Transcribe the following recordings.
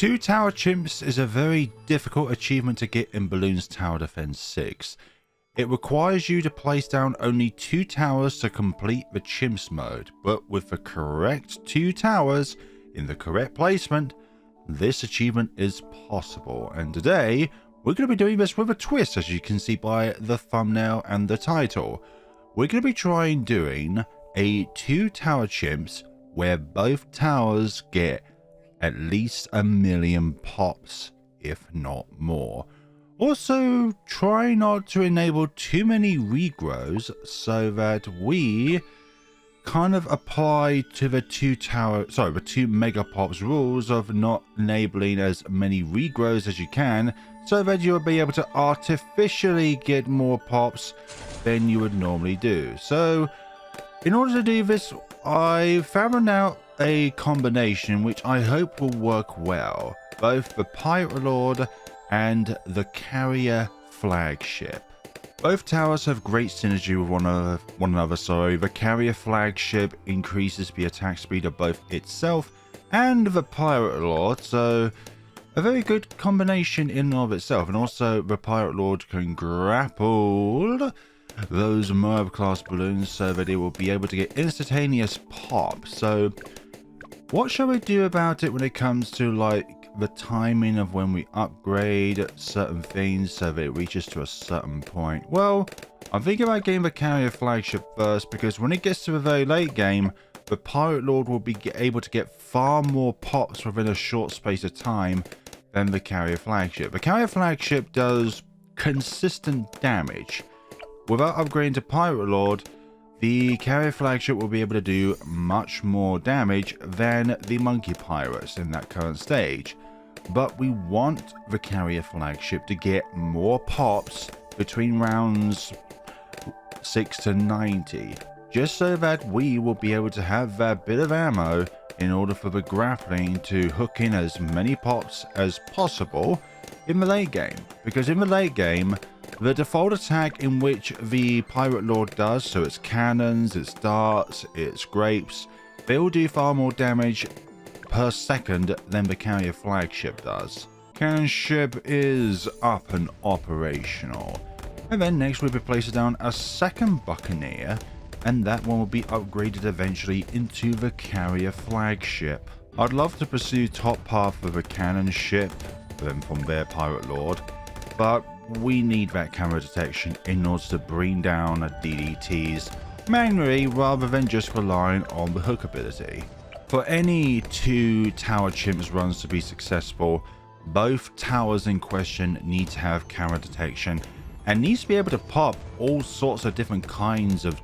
2 tower chimps is a very difficult achievement to get in Bloons Tower Defense 6. It requires you to place down only 2 towers to complete the chimps mode, but with the correct 2 towers in the correct placement, this achievement is possible. And today, we're going to be doing this with a twist, as you can see by the thumbnail and the title. We're going to be trying doing a 2 tower chimps where both towers get at least 1,000,000 pops, if not more. Also, try not to enable too many regrows so that we kind of apply to the 2 mega pops rules of not enabling as many regrows as you can, so that you'll be able to artificially get more pops than you would normally do. So in order to do this, I found out a combination which I hope will work well, both the Pirate Lord and the Carrier Flagship. Both towers have great synergy with one another. The Carrier Flagship increases the attack speed of both itself and the Pirate Lord, so a very good combination in and of itself. And also the Pirate Lord can grapple those Moab class balloons so that it will be able to get instantaneous pop. So what shall we do about it when it comes to like the timing of when we upgrade certain things so that it reaches to a certain point? Well, I'm thinking about getting the Carrier Flagship first, because when it gets to the very late game, the Pirate Lord will be able to get far more pops within a short space of time than the Carrier Flagship. The Carrier Flagship does consistent damage. Without upgrading to Pirate Lord, the Carrier Flagship will be able to do much more damage than the Monkey Pirates in that current stage. But we want the Carrier Flagship to get more pops between rounds 6 to 90, just so that we will be able to have that bit of ammo in order for the grappling to hook in as many pops as possible in the late game. Because in the late game, the default attack in which the Pirate Lord does, so its cannons, its darts, its grapes, they all do far more damage per second than the Carrier Flagship does. Cannon ship is up and operational. And then next we'll be placing down a second Buccaneer, and that one will be upgraded eventually into the Carrier Flagship. I'd love to pursue top path of a cannon ship, then from there Pirate Lord, but we need that camera detection in order to bring down DDTs manually rather than just relying on the hook ability. For any 2 tower chimps runs to be successful, both towers in question need to have camera detection and needs to be able to pop all sorts of different kinds of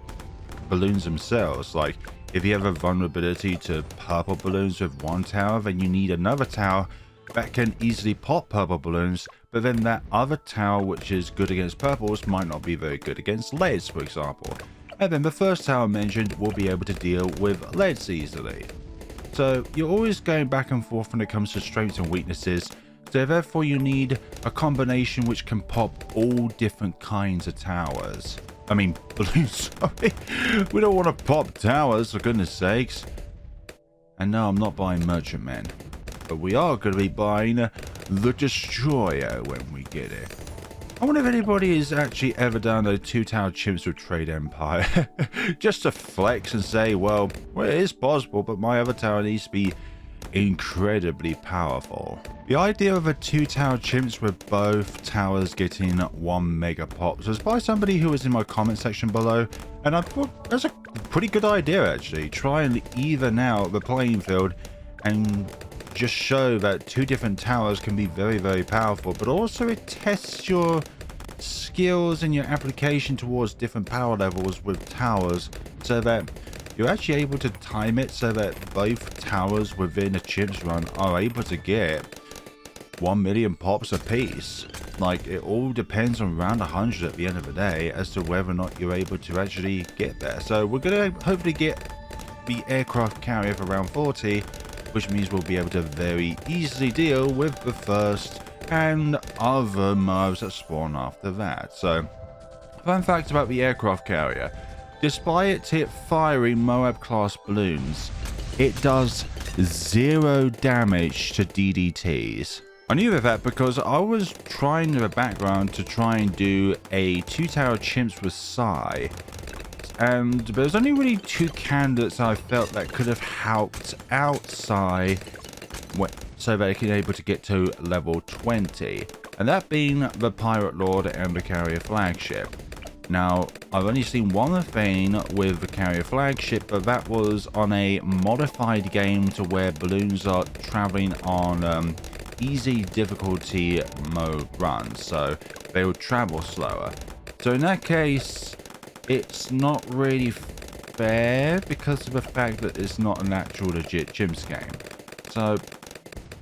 balloons themselves. Like if you have a vulnerability to purple balloons with one tower, then you need another tower that can easily pop purple balloons, but then that other tower which is good against purples might not be very good against leads, for example. And then the first tower mentioned will be able to deal with leads easily. So you're always going back and forth when it comes to strengths and weaknesses, so therefore you need a combination which can pop all different kinds of towers. I mean balloons, sorry. We don't want to pop towers, for goodness sakes. And no, I'm not buying Merchantmen, but we are going to be buying the Destroyer when we get it. I wonder if anybody has actually ever done those 2 tower chimps with Trade Empire just to flex and say, well, it is possible, but my other tower needs to be incredibly powerful. The idea of a 2 tower chimps with both towers getting 1 mega pops was by somebody who was in my comment section below, and I thought that's a pretty good idea actually. Try and even out the playing field and just show that 2 different towers can be very, very powerful, but also it tests your skills and your application towards different power levels with towers, so that you're actually able to time it so that both towers within a chimps run are able to get 1,000,000 pops a piece. Like, it all depends on round 100 at the end of the day as to whether or not you're able to actually get there. So we're going to hopefully get the aircraft carrier for round 40, which means we'll be able to very easily deal with the first and other mobs that spawn after that. So, fun fact about the aircraft carrier: despite it firing Moab class balloons, it does 0 damage to DDTs. I knew that because I was trying in the background to try and do a 2-tower chimps with Psy, and there's only really 2 candidates I felt that could have helped out Psy so they can be able to get to level 20, and that being the Pirate Lord and the Carrier Flagship. Now, I've only seen one thing with the Carrier Flagship, but that was on a modified game to where balloons are traveling on easy difficulty mode runs, so they will travel slower. So in that case, it's not really fair because of the fact that it's not an actual legit chimps game. So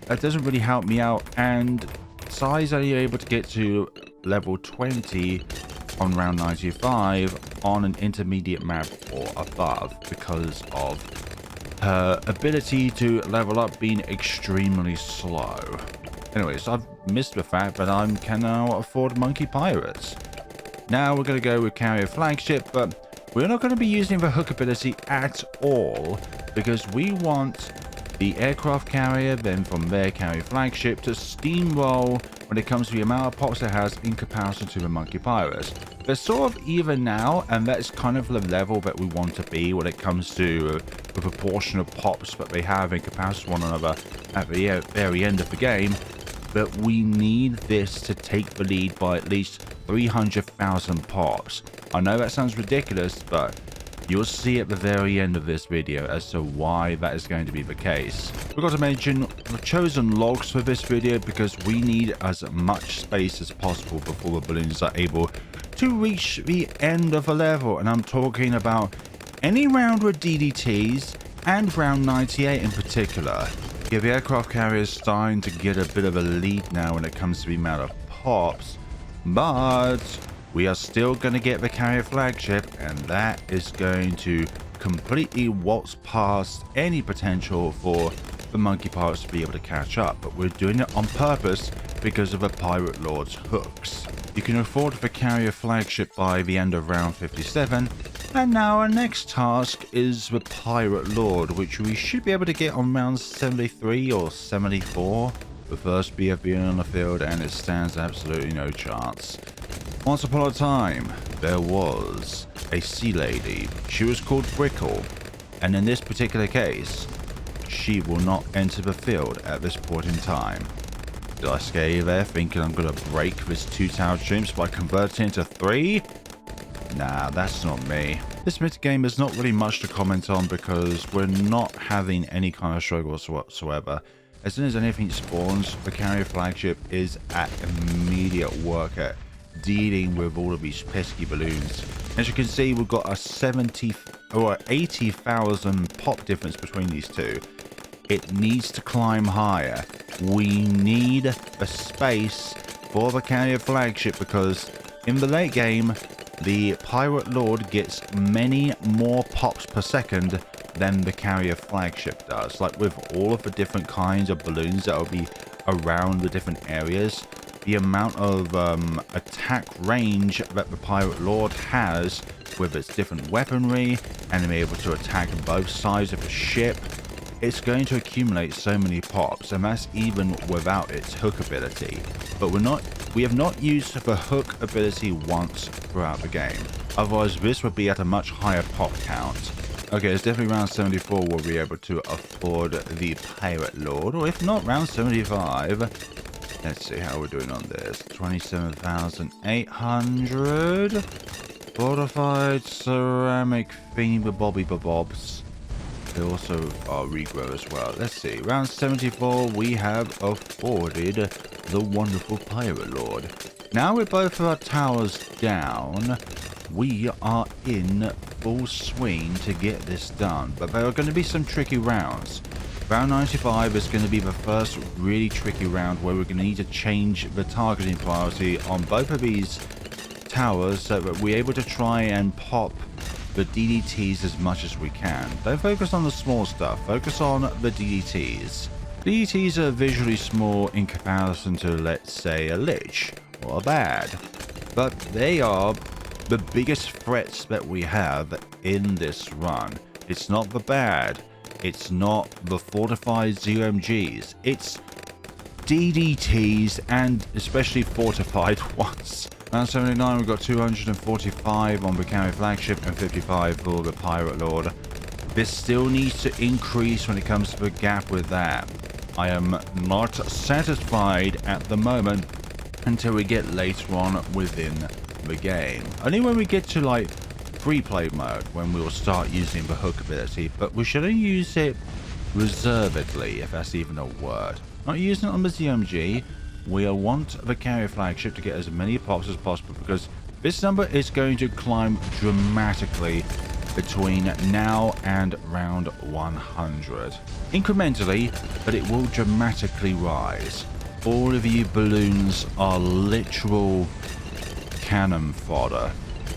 that doesn't really help me out, and Psy's only able to get to level 20 on round 95 on an intermediate map or above because of her ability to level up being extremely slow. Anyways, I've missed the fact that I can now afford monkey pirates. Now we're going to go with Carrier Flagship, but we're not going to be using the hook ability at all because we want the aircraft carrier, then from there Carrier Flagship, to steamroll when it comes to the amount of pops it has in comparison to the monkey pirates. They're sort of even now, and that's kind of the level that we want to be when it comes to the proportion of pops that they have in comparison to one another at the very end of the game. But we need this to take the lead by at least 300,000 pops. I know that sounds ridiculous, but you'll see at the very end of this video as to why that is going to be the case. Forgot to mention, I've chosen logs for this video because we need as much space as possible before the balloons are able to reach the end of a level. And I'm talking about any round with DDTs and round 98 in particular. Yeah, the aircraft carrier is starting to get a bit of a lead now when it comes to the amount of pops, but we are still going to get the Carrier Flagship, and that is going to completely waltz past any potential for the monkey pirates to be able to catch up. But we're doing it on purpose because of the Pirate Lord's hooks. You can afford the Carrier Flagship by the end of round 57. And now our next task is the Pirate Lord, which we should be able to get on round 73 or 74. The first BFB on the field, and it stands absolutely no chance. Once upon a time, there was a sea lady. She was called Brickle, and in this particular case, she will not enter the field at this point in time. Did I scare you there thinking I'm going to break this 2-tower chimps by converting it to 3? Nah, that's not me. This mid-game is not really much to comment on because we're not having any kind of struggles whatsoever. As soon as anything spawns, the Carrier Flagship is at immediate work at dealing with all of these pesky balloons. As you can see, we've got a 70 or 80,000 pop difference between these two. It needs to climb higher. We need a space for the Carrier Flagship because in the late game, the Pirate Lord gets many more pops per second than the Carrier Flagship does. Like with all of the different kinds of balloons that will be around the different areas, the amount of attack range that the Pirate Lord has with its different weaponry and being able to attack both sides of the ship, it's going to accumulate so many pops, and that's even without its hook ability. But we have not used the hook ability once throughout the game. Otherwise, this would be at a much higher pop count. Okay, it's definitely round 74 we'll be able to afford the Pirate Lord, or if not, round 75. Let's see how we're doing on this. 27,800. Fortified ceramic finger bobby bobs. They also are regrow as well. Let's see. Round 74, we have afforded the wonderful Pirate Lord. Now with both of our towers down, we are in full swing to get this done. But there are going to be some tricky rounds. Round 95 is going to be the first really tricky round where we're going to need to change the targeting priority on both of these towers so that we're able to try and pop the DDTs as much as we can. Don't focus on the small stuff, focus on the DDTs. DDTs are visually small in comparison to, let's say, a Lich or a Bad, but they are the biggest threats that we have in this run. It's not the Bad, It's not the fortified ZMGs. It's DDTs, and especially fortified ones. Round 79, we've got 245 on the carry flagship and 55 for the pirate lord. This still needs to increase when it comes to the gap with that. I am not satisfied at the moment until we get later on within the game. Only when we get to like free play mode when we will start using the hook ability, but we should only use it reservedly, if that's even a word. Not using it on the ZMG. We want the carrier flagship to get as many pops as possible, because this number is going to climb dramatically between now and round 100. Incrementally, but it will dramatically rise. All of you balloons are literal cannon fodder.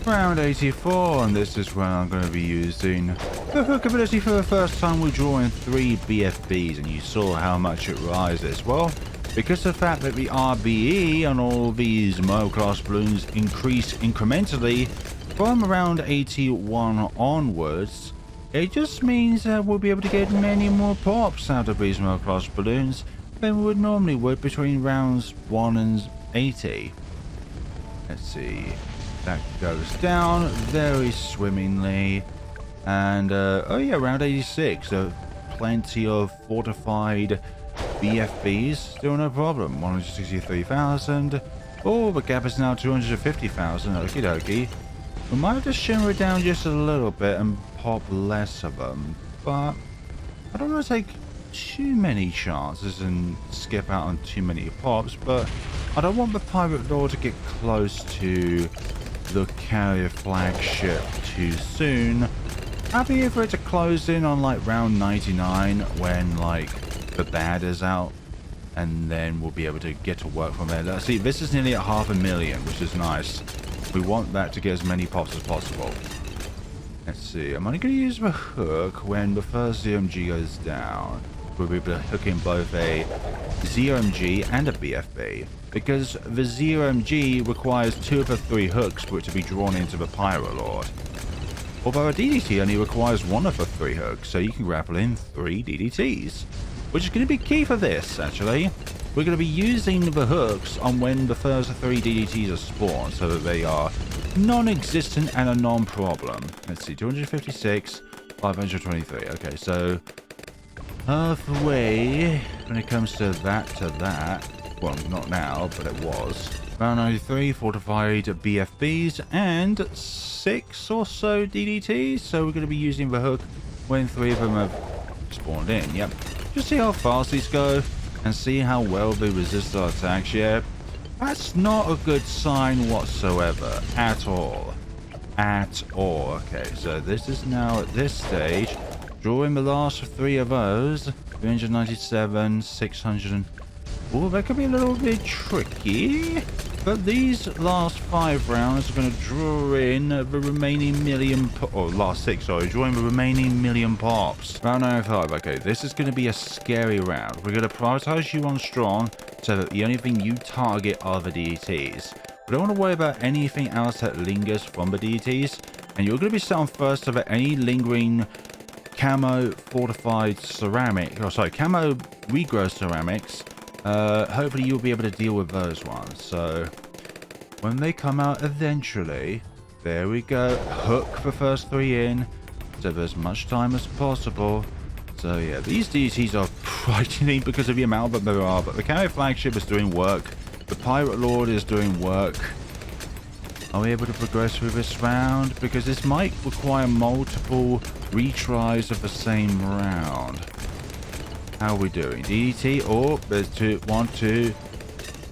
Round 84, and this is when I'm going to be using the hook ability for the first time. We're drawing 3 BFBs, and you saw how much it rises. Well, because of the fact that the RBE on all these Mo class balloons increase incrementally from around 81 onwards, it just means that we'll be able to get many more pops out of these Mo class balloons than we would normally would between rounds 1 and 80. Let's see. That goes down very swimmingly. And, oh yeah, round 86. So plenty of fortified BFBs. Still no problem. 163,000. Oh, the gap is now 250,000. Okie dokie. We might have to shimmer it down just a little bit and pop less of them. But I don't want to take too many chances and skip out on too many pops. But I don't want the pirate lord to get close to the carrier flagship too soon. Happy for it to close in on like round 99 when like the bad is out, and then we'll be able to get to work from there. Let's see, this is nearly at 500,000, which is nice. We want that to get as many pops as possible. Let's see, I'm only going to use the hook when the first ZMG goes down. We'll be able to hook in both a ZMG and a BFB, because the ZMG requires 2 of the 3 hooks for it to be drawn into the pirate lord. Although a DDT only requires 1 of the 3 hooks, so you can grapple in 3 DDTs. Which is going to be key for this, actually. We're going to be using the hooks on when the first 3 DDTs are spawned, so that they are non-existent and a non-problem. Let's see, 256, 523. Okay, so halfway when it comes to that. Well, not now, but it was. Round 93, fortified BFBs, and 6 or so DDTs. So we're going to be using the hook when 3 of them have spawned in. Yep. Just see how fast these go and see how well they resist our attacks. Yeah, that's not a good sign whatsoever. At all. At all. Okay, so this is now at this stage. Drawing the last 3 of those. 397, 600. Oh, that could be a little bit tricky. But these last 5 rounds are going to draw in the remaining million... or last 6, sorry. Drawing the remaining million pops. Round 95. Okay, this is going to be a scary round. We're going to prioritize you on strong so that the only thing you target are the DDTs. We don't want to worry about anything else that lingers from the DDTs. And you're going to be set on first so that any lingering camo fortified ceramic... or sorry, camo regrow ceramics... hopefully you'll be able to deal with those ones. So when they come out eventually, there we go. Hook the first 3 in, so there's as much time as possible. So yeah, these DCs are frightening because of the amount that there are, but the carrier flagship is doing work. The pirate lord is doing work. Are we able to progress through this round? Because this might require multiple retries of the same round. How are we doing? DDT? Oh, there's 2, 1, 2.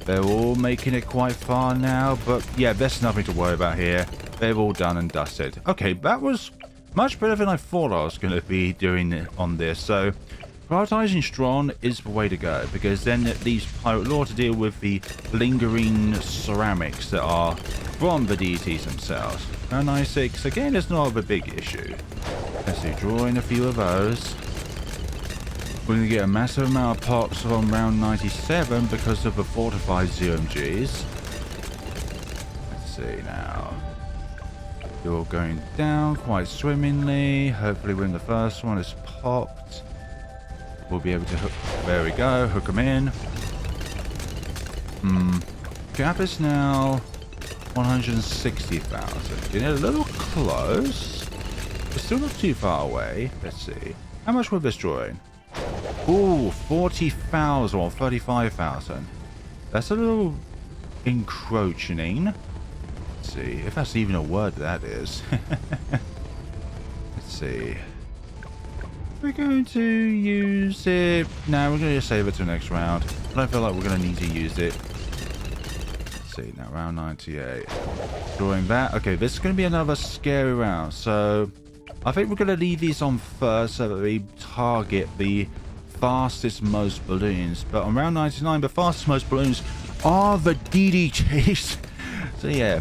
They're all making it quite far now, but yeah, there's nothing to worry about here. They're all done and dusted. Okay, that was much better than I thought I was going to be doing on this. So, prioritizing strong is the way to go, because then it leaves pirate lord to deal with the lingering ceramics that are from the DDTs themselves. Round 96, again, it's not a big issue. Let's see, drawing a few of those. We're going to get a massive amount of pops from round 97 because of the fortified ZMGs. Let's see now. They're all going down quite swimmingly. Hopefully when the first one is popped, we'll be able to hook. There we go. Hook them in. Gap is now 160,000. Getting a little close. We're still not too far away. Let's see. How much we're destroying? Ooh, 40,000 or 35,000. That's a little encroaching. Let's see if that's even a word, that is. Let's see. We're going to use it. No, we're going to save it to the next round. I don't feel like we're going to need to use it. Let's see, now round 98. Drawing that. Okay, this is going to be another scary round. So I think we're going to leave these on first so that we target the fastest most balloons. But on round 99, the fastest most balloons are the DDTs. So yeah,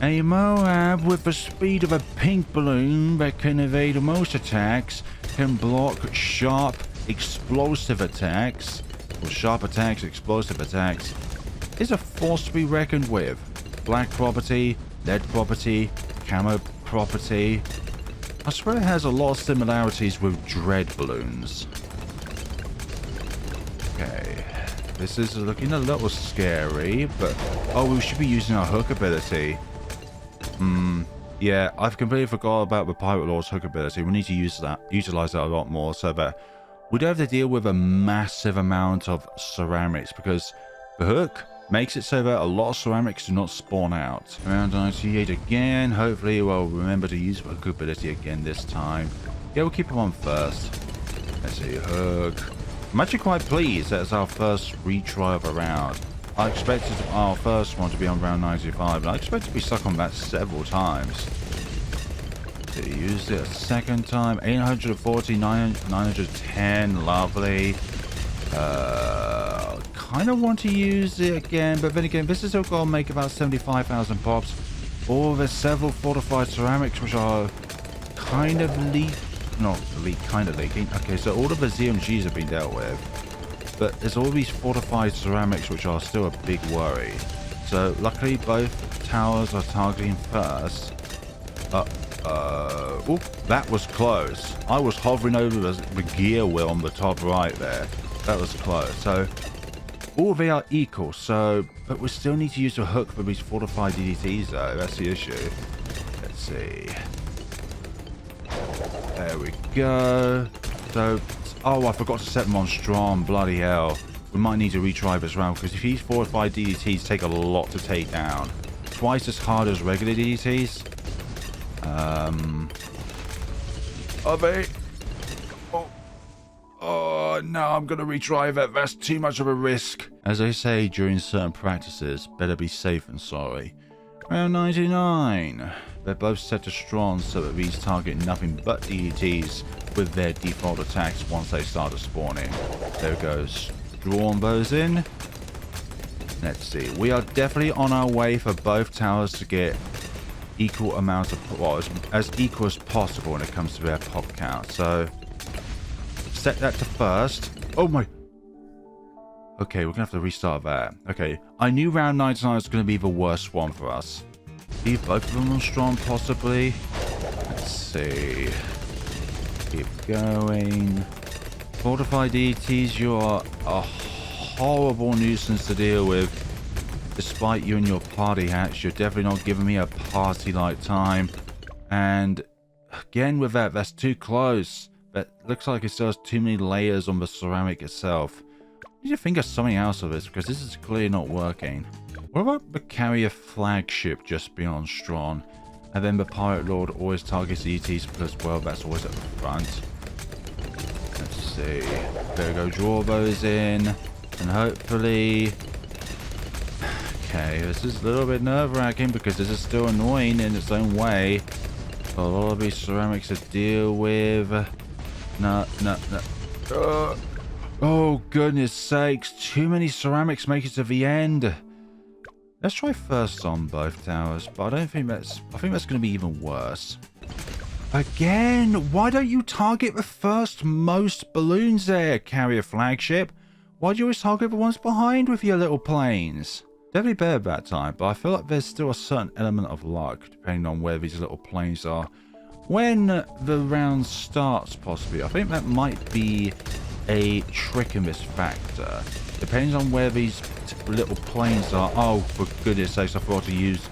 a Moab with the speed of a pink balloon that can evade most attacks, can block sharp explosive attacks, or sharp attacks, explosive attacks, is a force to be reckoned with. Black property, lead property, camo property. I swear it has a lot of similarities with dread balloons. Okay, this is looking a little scary, but oh, we should be using our hook ability. Yeah, I've completely forgot about the Pirate Lord's hook ability. We need to utilize that a lot more so that we don't have to deal with a massive amount of ceramics, because the hook makes it so that a lot of ceramics do not spawn out. Around 98 again. Hopefully we'll remember to use the hook ability again this time. Yeah, we'll keep them on first. Let's see, hook. I'm actually quite pleased that it's our first retry of a round. I expected our first one to be on round 95, and I expect to be stuck on that several times. So used it a second time. 840, 910, lovely. Kind of want to use it again, but then again, this is still going to make about 75,000 pops. Or there's several fortified ceramics which are kind of kind of leaking. Okay, so all of the ZMGs have been dealt with. But there's all these fortified ceramics which are still a big worry. So luckily both towers are targeting first. Oh, that was close. I was hovering over the gear wheel on the top right there. That was close. So all they are equal. So, but we still need to use a hook for these fortified DDTs though. That's the issue. Let's see. There we go. So, oh, I forgot to set them on strong. Bloody hell. We might need to retry this round, because if these fortified DDTs take a lot to take down. Twice as hard as regular DDTs. Are they? Oh, no, I'm going to retry that. That's too much of a risk. As they say during certain practices, better be safe than sorry. Round 99. They're both set to strong so that these target nothing but DDTs with their default attacks once they start spawning. There goes. Drawn those in. Let's see. We are definitely on our way for both towers to get equal amounts of, well, as equal as possible when it comes to their pop count. So set that to first. Oh my. Okay, we're gonna have to restart that. Okay, I knew round 99 was gonna be the worst one for us. Leave both of them on strong, possibly. Let's see. Keep going. Fortified DTs, you are a horrible nuisance to deal with. Despite you and your party hats, you're definitely not giving me a party-like time. And again with that, that's too close. That looks like it still has too many layers on the ceramic itself. I need to think of something else of this, because this is clearly not working. What about the carrier flagship just being on strong? And then the Pirate Lord always targets ETs because, well, that's always at the front. Let's see. There we go, draw those in. And hopefully... Okay, this is a little bit nerve-wracking because this is still annoying in its own way. A lot of these ceramics to deal with. No. Oh, goodness sakes. Too many ceramics make it to the end. Let's try first on both towers, but I think that's going to be even worse. Again, why don't you target the first most balloons there, carrier flagship? Why do you always target the ones behind with your little planes? Definitely better that time, but I feel like there's still a certain element of luck, depending on where these little planes are. When the round starts, possibly, I think that might be a trick in this factor. Depends on where these little planes are. Oh, for goodness sakes, I forgot to use...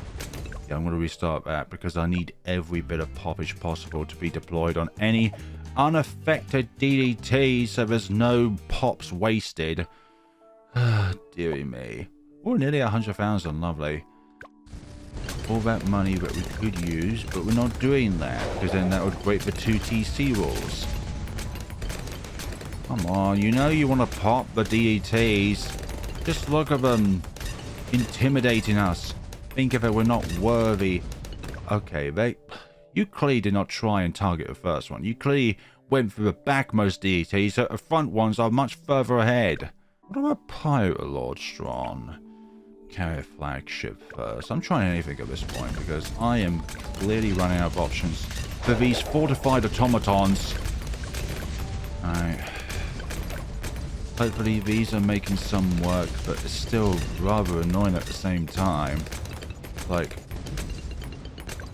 Yeah, I'm going to restart that because I need every bit of poppage possible to be deployed on any unaffected DDT, so there's no pops wasted. Dearie me. Oh, nearly 100,000, lovely. All that money that we could use, but we're not doing that because then that would break the 2 TC rules. Come on, you know you want to pop the DDTs. Just look at them intimidating us. Think of it, we're not worthy. Okay, you clearly did not try and target the first one. You clearly went for the backmost DDTs, so the front ones are much further ahead. What about Pirate Lord Strong? Carry Flagship first. I'm trying anything at this point because I am clearly running out of options for these fortified automatons. Alright. Hopefully these are making some work, but it's still rather annoying at the same time. Like,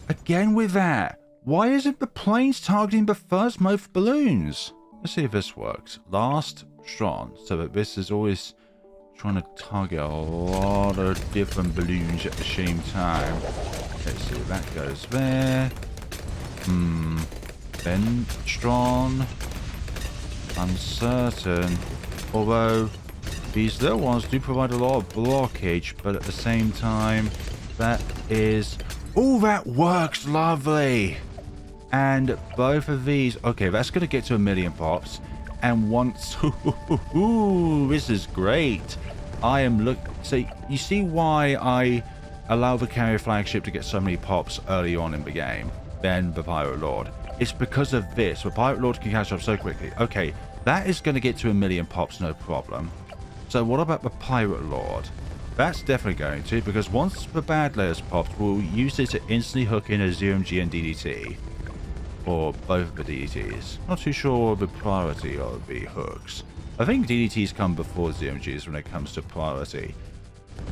again with that. Why isn't the planes targeting the first most balloons? Let's see if this works. Last strong, so that this is always trying to target a lot of different balloons at the same time. Let's see if that goes there. Then strong. Uncertain. Although these little ones do provide a lot of blockage, but at the same time, that is... Oh, that works lovely! And both of these... Okay, that's going to get to 1 million pops. And once... Ooh, this is great. I am So, you see why I allow the carrier flagship to get so many pops early on in the game than the Pirate Lord? It's because of this. The Pirate Lord can catch up so quickly. Okay, that is going to get to 1 million pops, no problem. So what about the Pirate Lord? That's definitely going to, because once the bad layers popped, we'll use it to instantly hook in a ZMG and DDT. Or both of the DDTs. Not too sure the priority of the hooks. I think DDTs come before ZMGs when it comes to priority.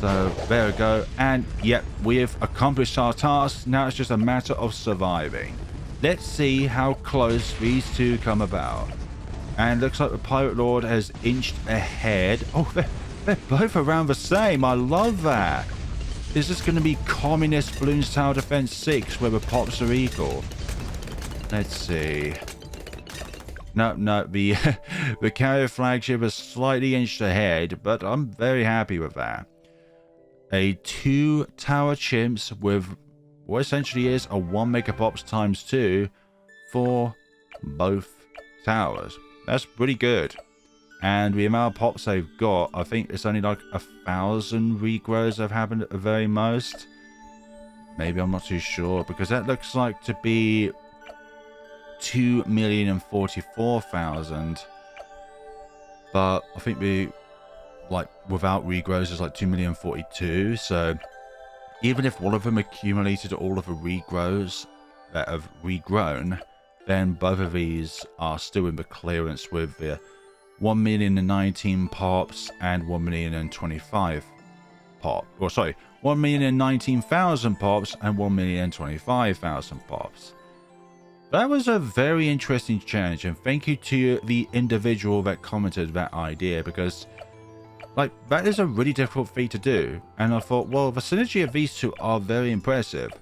So there we go. And yep, we have accomplished our task. Now it's just a matter of surviving. Let's see how close these two come about. And looks like the Pirate Lord has inched ahead. Oh, they're both around the same. I love that. Is this going to be Communist Balloons Tower Defense 6 where the pops are equal? Let's see. No, the carrier flagship is slightly inched ahead, but I'm very happy with that. A 2 tower chimps with what essentially is a 1 megapops times 2 for both towers. That's pretty good. And the amount of pops they've got, I think it's only like 1,000 regrows that have happened at the very most. Maybe, I'm not too sure, because that looks like to be 2,044,000. But I think like without regrows is like 2,042,000. So even if one of them accumulated all of the regrows that have regrown, then both of these are still in the clearance with the 1,019 pops and 1,025 pop. Or sorry, 1,019,000 pops and 1,025,000 pops. That was a very interesting challenge, and thank you to the individual that commented that idea, because like that is a really difficult feat to do. And I thought, well, the synergy of these two are very impressive.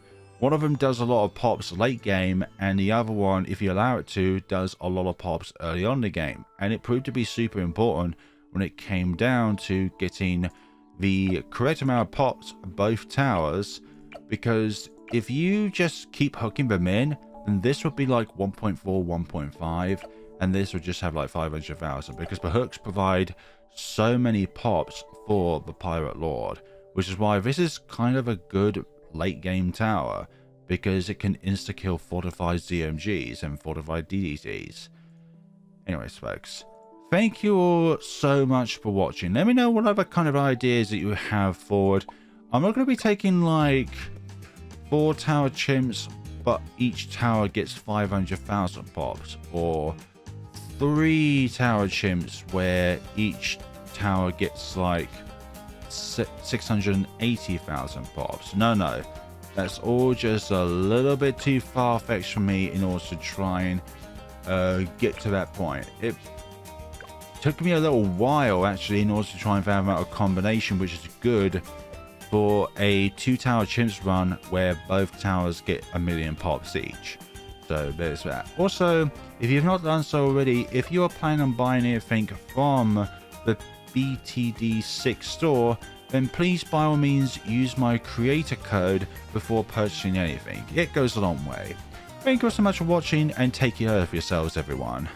One of them does a lot of pops late game, and the other one, if you allow it to, does a lot of pops early on in the game. And it proved to be super important when it came down to getting the correct amount of pops both towers, because if you just keep hooking them in, then this would be like 1.4, 1.5, and this would just have like 500,000, because the hooks provide so many pops for the Pirate Lord, which is why this is kind of a good late game tower, because it can insta-kill fortified ZMGs and fortified DDTs. Anyways, folks, thank you all so much for watching. Let me know what other kind of ideas that you have forward. I'm not going to be taking like 4 tower chimps, but each tower gets 500,000 pops, or 3 tower chimps where each tower gets like 680,000 pops. No, that's all just a little bit too far-fetched for me in order to try and get to that point. It took me a little while actually in order to try and find out a combination which is good for a 2-tower chimps run where both towers get 1,000,000 pops each. So there's that. Also, if you've not done so already, if you are planning on buying anything from the BTD6 store, then please by all means use my creator code before purchasing anything. It goes a long way. Thank you so much for watching and take care of yourselves, everyone.